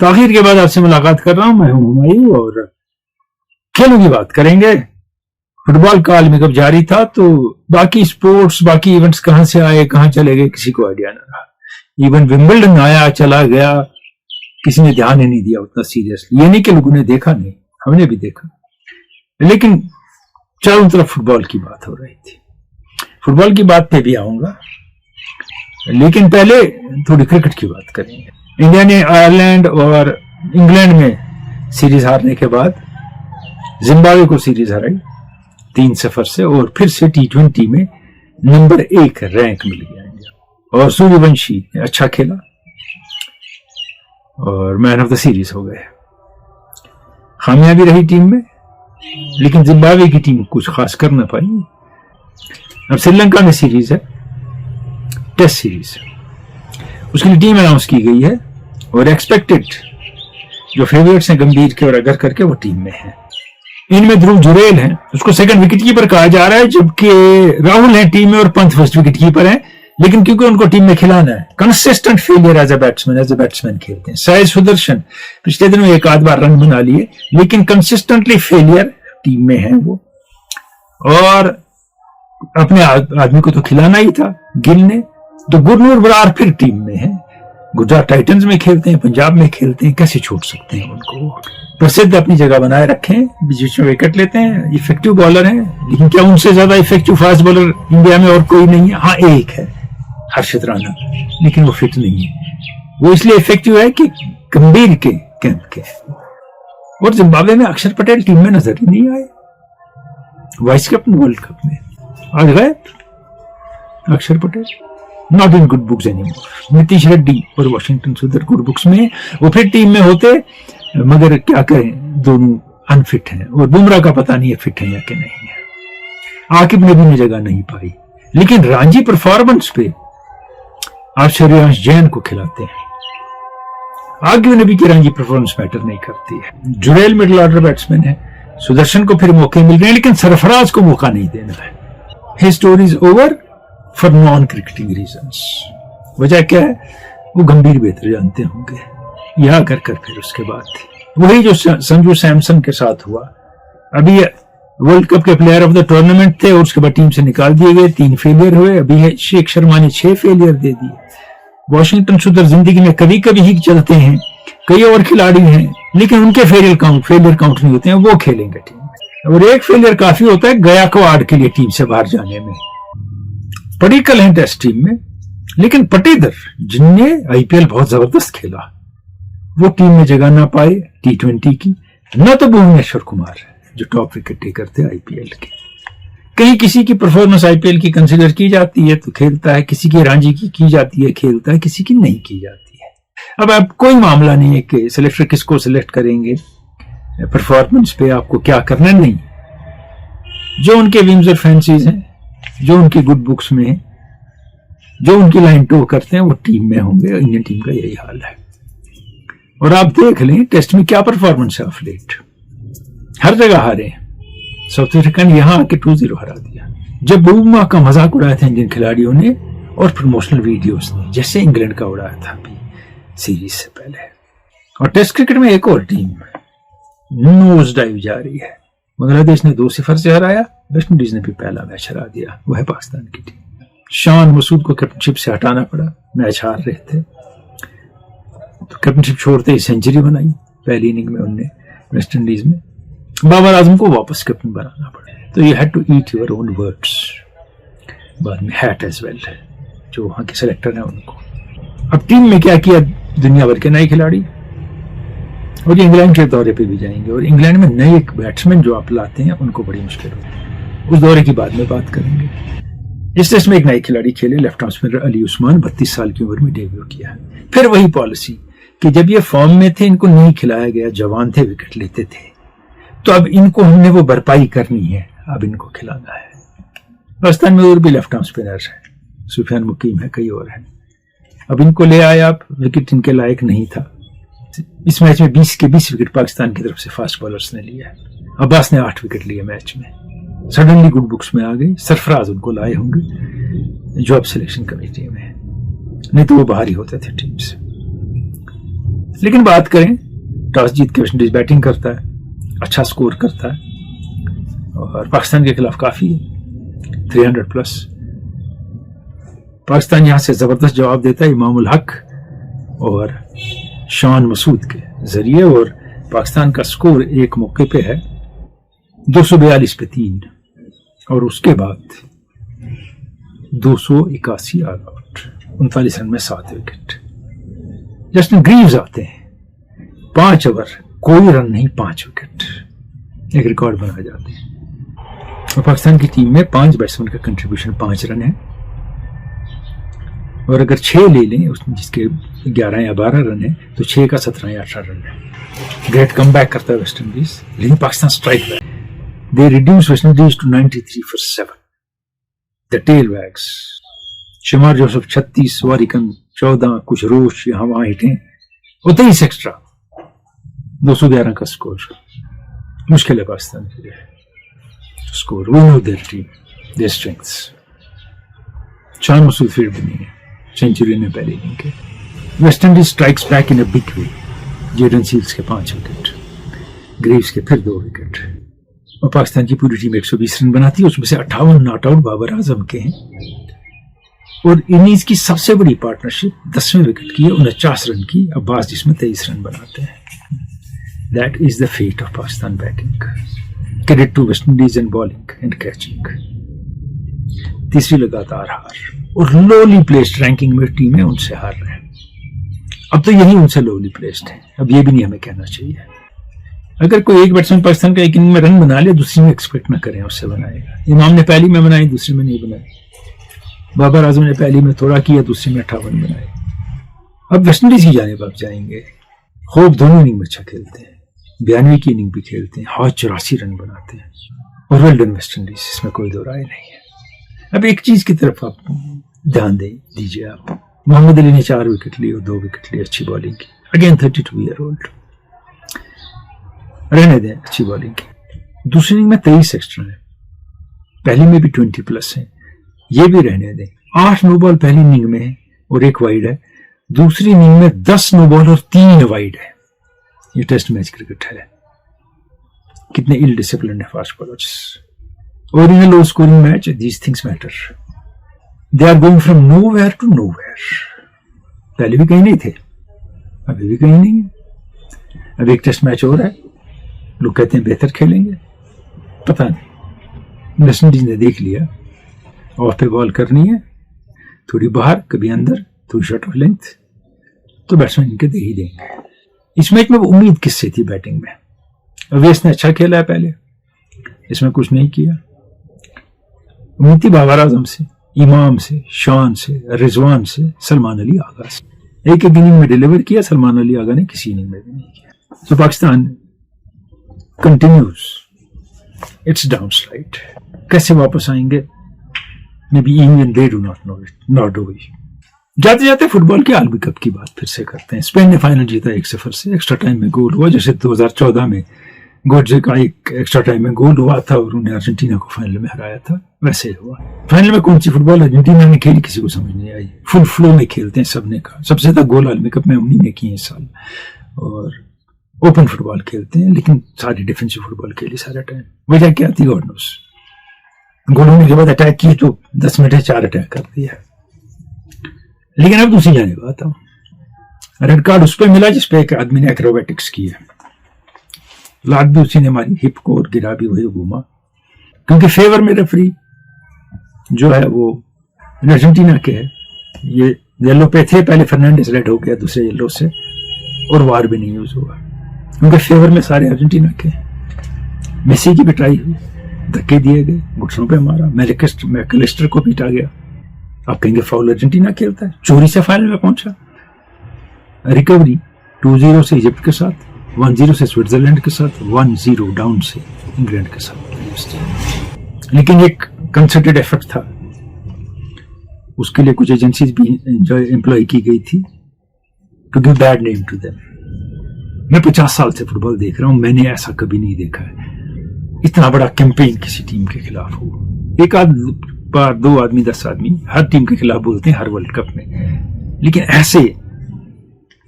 تاخیر کے بعد آپ سے ملاقات کر رہا ہوں. میں ہوں ہمایوں اور کھیلوں کی بات کریں گے. فٹ بال کا عالمی کپ جاری تھا تو باقی سپورٹس باقی ایونٹس کہاں سے آئے کہاں چلے گئے کسی کو آئیڈیا نہ رہا. ایون ومبلڈن آیا چلا گیا, کسی نے دھیان ہی نہیں دیا اتنا سیریسلی. یہ نہیں کہ لوگوں نے دیکھا نہیں, ہم نے بھی دیکھا, لیکن چاروں طرف فٹ بال کی بات ہو رہی تھی. فٹ بال کی بات پہ بھی آؤں گا, لیکن پہلے تھوڑی کرکٹ کی بات کریں گے. انڈیا نے آئرلینڈ اور انگلینڈ میں سیریز ہارنے کے بعد زمبابوے کو سیریز ہرائی 3-0 سے, اور پھر سے T20 میں نمبر 1 رینک مل گیا انڈیا. اور سوریہ ونشی نے اچھا کھیلا اور مین آف دا سیریز ہو گئے. خامیاں بھی رہی ٹیم میں, لیکن زمبابوے کی ٹیم کچھ خاص کر نہ پائی. اب سری لنکا میں سیریز ہے, ٹیسٹ سیریز, اس کے لیے ٹیم اناؤنس کی گئی ہے اور ایکسپیکٹڈ جو فیورٹس ہیں گمبھیر کے اور اگر کر کے وہ ٹیم میں ہیں. ان میں دھرو جریل ہیں, اس کو سیکنڈ وکٹ کیپر کہا جا رہا ہے, جبکہ راہل ہیں ٹیم میں اور پنت فرسٹ وکٹ کیپر ہیں, لیکن کیونکہ ان کو ٹیم میں کھلانا ہے. Consistent failure as a batsman کھیلتے ہیں. سائی سدرشن پچھلے دنوں ایک آدھ بار رن بنا لیے, لیکن کنسسٹنٹلی فیلئر ٹیم میں ہیں وہ. اور اپنے آدمی کو تو کھلانا ہی تھا گل نے, تو گرنور برار پھر ٹیم میں ہیں. گجرات ٹائٹنز میں کھیلتے ہیں, پنجاب میں کھیلتے ہیں, کیسے چھوڑ سکتے ہیں ان کو. پرسدھ اپنی جگہ بنائے رکھیں, بیچ میں وکٹ لیتے ہیں, افیکٹو بالر ہیں, لیکن کیا ان سے زیادہ افیکٹو فاسٹ بالر انڈیا میں اور کوئی نہیں ہے؟ ہاں ایک ہے, ہرشت رانا, لیکن وہ فٹ نہیں ہے. وہ اس لیے افیکٹو ہے کہ گمبھیر کے کیمپ کے. اور زمبابوے میں اکشر پٹیل ٹیم میں نظر ہی نہیں آئے. وائس کیپٹن ورلڈ کپ میں آج گئے Axar Patel. Not in good books any more. Nitish Reddy اور واشنگٹن سندر گڈ بکس میں, وہ پھر ٹیم میں ہوتے, مگر کیا کریں دونوں انفٹ ہیں. اور بمراہ کا پتہ نہیں ہے فٹ ہے یا کہ نہیں ہے. عاقب نبی نے جگہ نہیں پائی, لیکن رانجی پرفارمنس پہ آپ شریانش جین کو کھلاتے ہیں. عاقب نبی کی رانجی پرفارمنس میٹر نہیں کرتی ہے. جریل مڈل آرڈر بیٹسمین ہے, سدرشن کو پھر موقع مل رہے ہیں, لیکن سرفراز کو موقع نہیں دینا ہے. His story is over for non cricketing reasons. وجہ کیا ہے وہ گمبھیر بہتر جانتے ہوں گے. یہاں کر پھر اس کے بعد وہی جو سنجو سیمسن کے ساتھ ہوا. ابھی ورلڈ کپ کے پلیئر آف دا ٹورنامنٹ تھے اور اس کے بعد ٹیم سے نکال دیے گئے, 3 فیلئر ہوئے. ابھی شیخ شرما نے 6 فیلئر دے دیے. واشنگٹن سندر زندگی میں کبھی کبھی ہی چلتے ہیں, کئی اور کھلاڑی ہیں, لیکن ان کے فیلئر کاؤنٹ نہیں ہوتے ہیں, وہ کھیلیں گے ٹیم میں. اور ایک فیلئر کافی ہوتا ہے گیاکواڑ کے لیے ٹیم سے باہر جانے میں. پڈیکل ہیں ٹیسٹ ٹیم میں, لیکن پٹیدر جن نے آئی پی ایل بہت زبردست کھیلا وہ ٹیم میں جگہ نہ پائے T20 کی. نہ تو بھونیشور کمار جو ٹاپ وکٹ ٹیکر تھے آئی پی ایل کے. کہیں کسی کی پرفارمنس آئی پی ایل کی کنسیڈر کی جاتی ہے تو کھیلتا ہے, کسی کی رانجی کی جاتی ہے کھیلتا ہے, کسی کی نہیں کی جاتی ہے. اب کوئی معاملہ نہیں ہے کہ سلیکٹر کس کو سلیکٹ کریں گے پرفارمنس پہ, آپ کو کیا کرنا نہیں. جو ان کے ویمز اور فینسیز ہیں, جو ان کی گڈ بکس میں ہیں, جو ان کی لائن ٹو کرتے ہیں, وہ ٹیم میں ہوں گے. انڈین ٹیم کا یہی حال ہے. اور آپ دیکھ لیں ٹیسٹ میں کیا پرفارمنس ہے آف لیٹ. ہر جگہ ہارے ہیں. ساؤتھ افریقہ نے یہاں آ کے 2-0 ہرا دیا. جب بوما کا مذاق اڑایا تھا انڈین کھلاڑیوں نے اور پروموشنل ویڈیوز نے, جیسے انگلینڈ کا اڑایا تھا ابھی سیریز سے پہلے. اور ٹیسٹ کرکٹ میں ایک اور ٹیم نوز ڈائیو جاری ہے. بنگلہ دیش نے 2-0 سے ہرایا, ویسٹ انڈیز نے بھی پہلا میچ ہرا دیا, وہ ہے پاکستان کی ٹیم. شان مسعود کو کیپٹن شپ سے ہٹانا پڑا, میچ ہار رہے تھے تو کیپٹن شپ چھوڑتے ہی سینچری بنائی پہلی اننگ میں ان نے ویسٹ انڈیز میں. بابر اعظم کو واپس کیپٹن بنانا پڑا, تو یہ had to eat your own words. بعد میں ہیٹ ایز ویل ہے جو وہاں کے سلیکٹر ہیں ان کو. اب ٹیم میں کیا دنیا بھر کے نئے کھلاڑی, اور یہ انگلینڈ کے دورے پہ بھی جائیں گے, اور انگلینڈ میں نئے بیٹسمین جو آپ لاتے ہیں ان کو بڑی مشکل ہوتی ہے. اس دورے کی بعد میں بات کریں گے. اس ٹیسٹ میں ایک نئے کھلاڑی کھیلے, لیفٹ آرم اسپنر علی عثمان, 32 سال کی عمر میں ڈیبیو کیا. پھر وہی پالیسی کہ جب یہ فارم میں تھے ان کو نہیں کھلایا گیا, جوان تھے وکٹ لیتے تھے, تو اب ان کو ہم نے وہ بھرپائی کرنی ہے, اب ان کو کھلانا ہے. پاکستان میں اور بھی لیفٹ آرم اسپنر ہیں, سفیان مقیم ہے, کئی اور ہیں. اب ان کو لے آیا, آپ وکٹ ان کے لائق نہیں تھا. اس میچ میں 20 کے 20 وکٹ پاکستان کی طرف سے فاسٹ بالرز نے لیا. عباس نے 8 وکٹ لیے میچ میں. سڈنلی گڈ بکس میں آ گئی. سرفراز ان کو لائے ہوں گے جو اب سلیکشن کمیٹی میں ہے, نہیں تو وہ باہر ہی ہوتے تھے ٹیم سے. لیکن بات کریں ٹاس جیت کے ویسٹ انڈیز بیٹنگ کرتا ہے، اچھا سکور کرتا ہے اور پاکستان کے خلاف کافی ہے 300+. پاکستان یہاں سے زبردست جواب دیتا ہے امام الحق اور شان مسعود کے ذریعے، اور پاکستان کا سکور ایک موقع پہ ہے 242 پہ 3 اور اس کے بعد 281 آل آؤٹ، 39 رن میں 7 وکٹ. جسٹن گریوز آتے ہیں 5 اوور کوئی رن نہیں 5 وکٹ، ایک ریکارڈ بنا جاتے ہیں. اور پاکستان کی ٹیم میں 5 بیٹسمین کا کنٹریبیوشن 5 رن ہے، اور اگر 6 لے لیں جس کے 11 یا 12 رن ہیں تو 6 کا 17 یا 18 رن ہے. گریٹ کم بیک کرتا ہے ویسٹ انڈیز، لیکن Pakistan strike back. They reduce West Indies to 93 for 7. The tail wags Shamar Joseph 36، Warrican 14، کچھ روش یہاں وہاں ہٹیں اور 23 ایکسٹرا، 211 کا سکور. مشکل ہے پاکستان کے لیے score. We know their team, their strengths. Shan Masood field بھی نہیں ہے، سینچری نے پہلے نہیں کے. West Indies strikes back in a big way. Jayden Seales کے 5 وکٹ، گریوز کے پھر 2 وکٹ، اور پاکستان کی پوری ٹیم 120 رن بناتی ہے، اس میں سے 58 ناٹ آؤٹ بابر اعظم کے ہیں. اور انیز کی سب سے بڑی پارٹنرشپ 10ویں وکٹ کی ہے 49 رن کی، عباس جس میں 23 رن بناتے ہیں. That is the fate of Pakistan batting. Credit to West Indies and bowling and catching. تیسری لگاتار ہار، اور لولی پلیسڈ رینکنگ میں ٹیمیں ان سے ہار رہے ہیں. اب تو یہی ان سے لولی پلیسڈ ہے، اب یہ بھی نہیں ہمیں کہنا چاہیے. اگر کوئی ایک بیٹسمین پاکستان کا ایک اننگ میں رن بنا لے، دوسری میں ایکسپیکٹ نہ کریں اس سے بنائے گا. امام نے پہلی میں بنائی، دوسری میں نہیں بنائی. بابر اعظم نے پہلی میں تھوڑا کیا، دوسری میں 58 بنائے. اب ویسٹ انڈیز کی جانب آپ جائیں گے. خوب دونوں اننگ میں اچھا کھیلتے ہیں، 92 کی اننگ بھی کھیلتے ہیں، 84 رن بناتے ہیں، اور ویل ڈن ویسٹ انڈیز، اس میں کوئی دو رائے نہیں ہے. اب ایک چیز کی طرف آپ دھیان دیجیے. آپ محمد علی نے 4 وکٹ لی اور 2 وکٹ لی، اچھی بالنگ کی. اگین 32 ایئر اولڈ، رہنے دیں اچھی بالنگ کی. دوسری اننگ میں 23 ایکسٹرا ہے، پہلی میں بھی 20+ ہیں، یہ بھی رہنے دیں. 8 نو بال پہلی اننگ میں اور 1 وائڈ ہے. دوسری اننگ میں 10 نو بال اور 3 وائڈ ہے. یہ ٹیسٹ میچ کرکٹ ہے. کتنے ال ڈسپلنڈ ہے فاسٹ بالرز. اور in low scoring match these things matter. They are going from nowhere to nowhere. پہلے بھی کہیں نہیں تھے، ابھی بھی کہیں نہیں ہے. اب ایک ٹیسٹ میچ ہو رہا ہے، لوگ کہتے ہیں بہتر کھیلیں گے، پتہ نہیں. ویسٹ انڈیز نے دیکھ لیا آف پہ بال کرنی ہے، تھوڑی باہر کبھی اندر، تھوڑی شارٹ آف لینتھ، تو بیٹسمین ان کے دے ہی دیں گے. اس میچ میں وہ امید کس سے تھی بیٹنگ میں؟ اویس نے اچھا کھیلا ہے پہلے، اس میں کچھ نہیں کیا. امید تھی بابر اعظم سے، امام سے، شان سے، رضوان سے، سلمان علی آغا سے. ایک ایک اننگ میں ڈیلیور کیا، سلمان علی آغا نے کسی اننگ میں بھی نہیں کیا. تو Pakistan continues its downslide. کیسے واپس آئیں گے؟ May be even they do not know it, not do we. جاتے جاتے فٹ بال کے عالمی کپ کی بات پھر سے کرتے ہیں. اسپین نے فائنل جیتا 1-0 سے، ایکسٹرا ٹائم میں گول ہوا، جیسے 2014 میں گوڈزے کا ایک ایکسٹرا ٹائم میں گول ہوا تھا اور انہوں نے ارجنٹینا کو فائنل میں ہرایا تھا، ویسے ہی ہوا. فائنل میں کون سی فٹ بال ارجنٹینا نے کھیلی کسی کو سمجھ نہیں آئی. فل فلو میں کھیلتے ہیں، سب نے کہا سب سے زیادہ گول عالمی کپ میں انہیں نے کیے اس سال. اور اوپن فٹ بال کھیلتے ہیں، لیکن ساری ڈیفینسو فٹ بال کھیلی سارا ٹائم. وجہ کیا تھی گاڈ نوز. گول ہونے کے بعد اٹیک کی تو 10 منٹ 4 اٹیک کر دیا. لیکن اب دوسری جانب آتا ہوں. ریڈ کارڈ اس پہ ملا جس پہ ایک آدمی نے ایکروبیٹکس کی ہے. لات بھی اسی نے ہماری ہپ کو اور گرا بھی وہی گھوما، کیونکہ فیور میں ریفری جو ہے وہ ارجنٹینا کے ہے. یہ یلو پہ تھے، پہلے فرنانڈیز ریڈ ہو گیا دوسرے یلو سے، اور وار بھی نہیں یوز ہوا کیونکہ فیور میں سارے ارجنٹینا کے. میسی کی پٹائی ہوئی، دھکے دیے گئے، گھٹنوں پہ مارا، میکلسٹر کو پیٹا گیا. آپ کہیں گے فاؤل ارجنٹینا کھیلتا ہے، چوری سے فائنل میں پہنچا. ریکوری 2-0 سے ایجپٹ کے ساتھ، 1-0 سے سوئٹزرلینڈ کے ساتھ، 1-0 ڈاؤن سے انگلینڈ کے ساتھ. لیکن ایک کنسرٹڈ ایفرٹ تھا، اس کے لیے کچھ ایجنسیز بھی جو امپلائی کی گئی تھی، کیونکہ بیڈ نیم ٹو دیم. میں 50 سال سے فٹ بال دیکھ رہا ہوں، میں نے ایسا کبھی نہیں دیکھا ہے اتنا بڑا کیمپین کسی ٹیم کے خلاف ہو. ایک آدھ بار 2 آدمی 10 آدمی ہر ٹیم کے خلاف بولتے ہیں ہر ورلڈ کپ میں، لیکن ایسے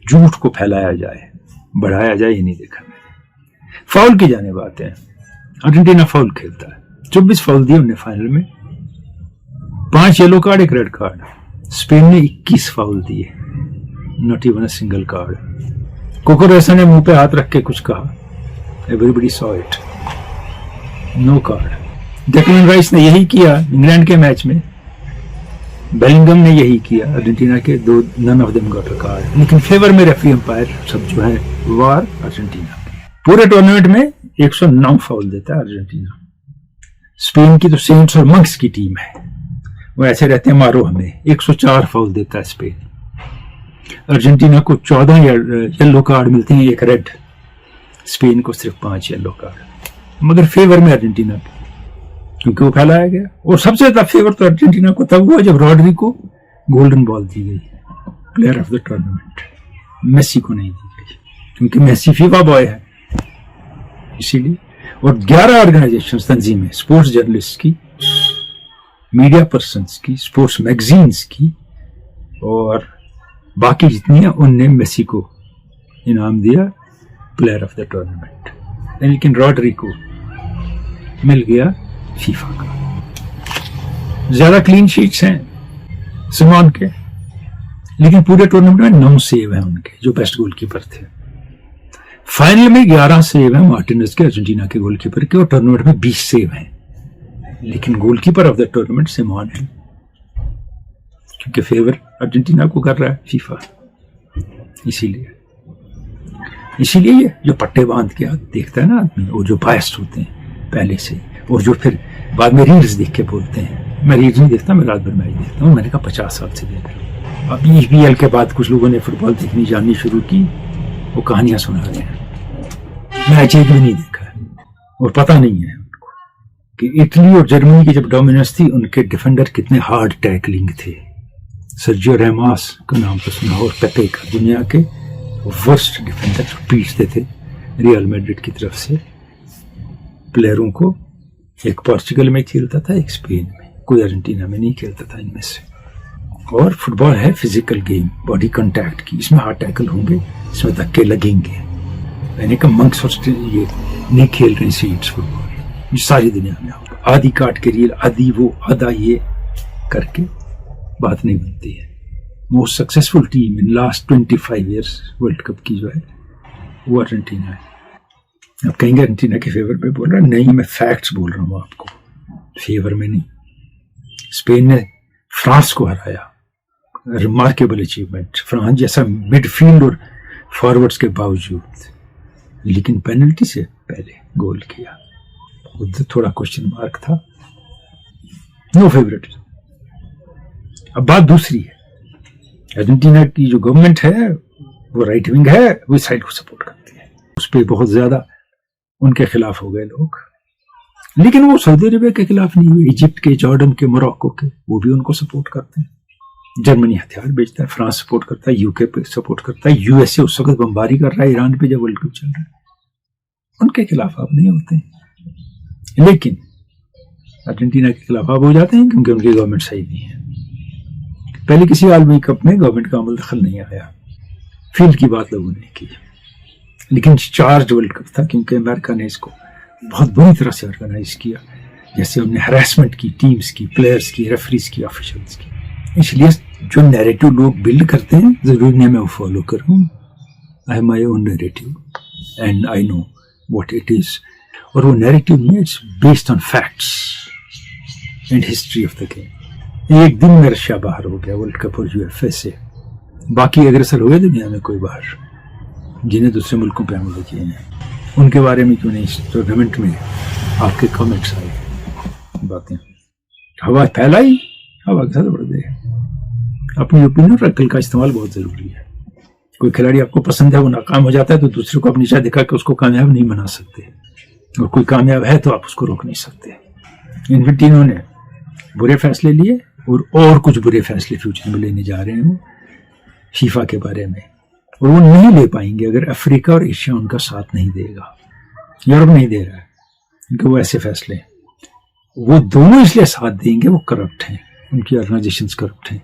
جھوٹ کو پھیلایا جائے بڑھایا جائے یہ نہیں دیکھا میں نے. فاؤل کی جانب آتے ہیں. ارجنٹینا فاؤل کھیلتا ہے, 24 فاؤل دیے انہوں نے فائنل میں, 5 yellow card 1 red card. Spain نے 21 فاؤل دیے, not even a single card. Cucurella نے منہ پہ ہاتھ رکھ کے کچھ کہا, everybody saw it, no card. Declan Rice نے یہی کیا انگلینڈ کے میچ میں, بیلنگم نے یہی کیا ارجنٹینا کے, none of them got a card. لیکن فیور میں ریفری امپائر سب جو ہے وار ارجنٹینا. پورے ٹورنامنٹ میں 109 فاؤل دیتا ہے ارجنٹینا. اسپین کی تو سینٹس اور منکس کی ٹیم ہے, وہ ایسے رہتے ہیں مارو ہمیں. 104 فاؤل دیتا ہے اسپین. ارجنٹینا کو 14 یلو کارڈ ملتے ہیں, 1 ریڈ. اسپین کو صرف 5 یلو کارڈ, مگر فیور میں ارجنٹینا کی, کیونکہ وہ پھیلایا گیا. اور سب سے زیادہ فیور تو ارجنٹینا کو تب ہوا جب راڈری کو گولڈن بال دی گئی, player of the tournament. Messi کو نہیں دی گئی کیونکہ میسی فیفا بوائے ہے, اسی لیے. اور 11 آرگنائزیشن تنظیمیں, اسپورٹس جرنلسٹ کی, میڈیا پرسنس کی, اسپورٹس میگزینس کی, اور باقی جتنی ہیں ان نے میسی کو انعام دیا پلیئر آف دا ٹورنامنٹ. لیکن راڈری کو مل گیا فیفا کا. زیادہ کلین شیٹس ہیں سیمون کے, لیکن پورے ٹورنامنٹ میں 9 سیو ہیں ان کے, جو بیسٹ گول کیپر تھے. فائنل میں 11 سیو ہیں مارٹینز کے, ارجنٹینا کے گول کیپر کے, اور ٹورنامنٹ میں 20 سیو ہیں. لیکن goalkeeper of the tournament Simon ہے, کیونکہ فیور ارجنٹینا کو کر رہا ہے فیفا. اسی لیے یہ جو پٹے باندھ کے دیکھتا ہے نا آدمی, اور جو بائسڈ ہوتے ہیں پہلے سے, اور جو پھر بعد میں ریلز دیکھ کے بولتے ہیں. میں ریلز نہیں دیکھتا, میں رات بھر میچ دیکھتا ہوں. میں نے کہا 50 سال سے دیکھ رہا ہوں. اب EPL کے بعد کچھ لوگوں نے فٹ بال دیکھنی جاننی شروع کی, وہ کہانیاں سنا رہے ہیں. میچ ایک بھی نہیں دیکھا ہے, اور پتہ نہیں ہے ان کو کہ اٹلی اور جرمنی کی جب ڈومیننس تھی ان کے ڈیفینڈر کتنے ہارڈ ٹیکلنگ تھے. سرجیو ریماس کا نام تو سنا, اور پیپے کا, دنیا کے ورسٹ ڈیفینڈر پیٹتے تھے ریال میڈرڈ کی طرف سے پلیئروں کو. ایک پورچوگل میں کھیلتا تھا, ایک اسپین میں, کوئی ارجنٹینا میں نہیں کھیلتا تھا ان میں سے. اور فٹ بال ہے فزیکل گیم, باڈی کنٹیکٹ کی, اس میں ہارڈ ٹیکل ہوں گے, اس میں دھکے لگیں گے. میں نے کہا منکس اور یہ نہیں کھیل رہے سیٹس فٹ بال, یہ ساری دنیا میں ہوگا. آدھی کاٹ کے ریل, آدھی وہ, آدھا یہ کر کے بات نہیں بنتی ہے. Most successful team in last 25 years world cup کی جو ہے وہ ارجنٹینا ہے. اب کہیں گے ارجنٹینا کے فیور میں بول رہا ہے, نہیں, میں فیکٹس بول رہا ہوں آپ کو, فیور میں نہیں. اسپین نے فرانس کو ہرایا, ریمارکیبل اچیومنٹ. فرانس جیسا مڈ فیلڈ اور فارورڈز کے باوجود, لیکن پینلٹی سے پہلے گول کیا. ادھر تھوڑا کوشچن مارک تھا. نو فیوریٹ. اب بات دوسری ہے, ارجنٹینا کی جو گورنمنٹ ہے وہ رائٹ ونگ ہے, وہ سائڈ کو سپورٹ کرتی ہے. اس پہ بہت زیادہ ان کے خلاف ہو گئے لوگ, لیکن وہ سعودی عربیہ کے خلاف نہیں ہوئے, ایجپٹ کے, جارڈن کے, موراکو کے, وہ بھی ان کو سپورٹ کرتے ہیں. جرمنی ہتھیار بیچتا ہے, فرانس سپورٹ کرتا ہے, UK پہ سپورٹ کرتا ہے, USA اس وقت بمباری کر رہا ہے ایران پہ جب ورلڈ کپ چل رہا ہے. ان کے خلاف آپ نہیں ہوتے ہیں, لیکن ارجنٹینا کے خلاف آپ ہو جاتے ہیں کیونکہ ان کی گورنمنٹ صحیح نہیں ہے. پہلے کسی عالمی کپ میں گورنمنٹ کا عمل دخل نہیں آیا, فیلڈ کی بات لوگوں نے کی, لیکن چارج ورلڈ کپ تھا کیونکہ امریکہ نے اس کو بہت بری طرح سے آرگنائز کیا, جیسے انہوں نے ہراسمنٹ کی ٹیمز کی, پلیئرز کی, ریفریز کی, آفیشلز کی. اس لیے جو نیریٹو لوگ بلڈ کرتے ہیں ضروری نہیں میں وہ فالو کروں. I have my own narrative and I know what it is. اور وہ نیریٹو میں it's based on facts and history of the game. ایک دن میں رشیا باہر ہو گیا ورلڈ کپ اور UEFA سے, باقی اگریسر ہو گئے دنیا میں کوئی باہر, جنہیں دوسرے ملکوں پہ حملے کیے ہیں. ان کے بارے میں کیوں نہیں اس ٹورنامنٹ میں آپ کے کامنٹس آئے, باتیں ہوا پھیلائی, ہوا کے ساتھ بڑھ گئے. اپنی اوپینین اور عقل کا استعمال بہت ضروری ہے. کوئی کھلاڑی آپ کو پسند ہے, وہ ناکام ہو جاتا ہے تو دوسرے کو آپ نیچا دکھا کے اس کو کامیاب نہیں بنا سکتے, اور کوئی کامیاب ہے تو آپ اس کو روک نہیں سکتے. انفینٹینو نے برے فیصلے لیے اور کچھ برے فیصلے فیوچر میں لینے جا رہے ہیں فیفا کے بارے میں, اور وہ نہیں لے پائیں گے اگر افریقہ اور ایشیا ان کا ساتھ نہیں دے گا. یورپ نہیں دے رہا ہے کیونکہ وہ ایسے فیصلے, وہ دونوں اس لیے ساتھ دیں گے, وہ کرپٹ ہیں, ان کی آرگنائزیشنز کرپٹ ہیں,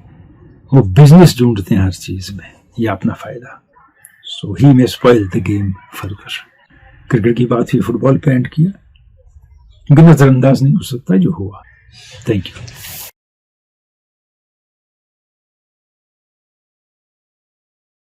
وہ بزنس ڈھونڈتے ہیں ہر چیز میں, یہ اپنا فائدہ. so he may spoil the game further. Cricket کی بات ہوئی، فٹ بال پہ اینڈ کیا، کیونکہ نظر انداز نہیں ہو سکتا جو ہوا. Thank you.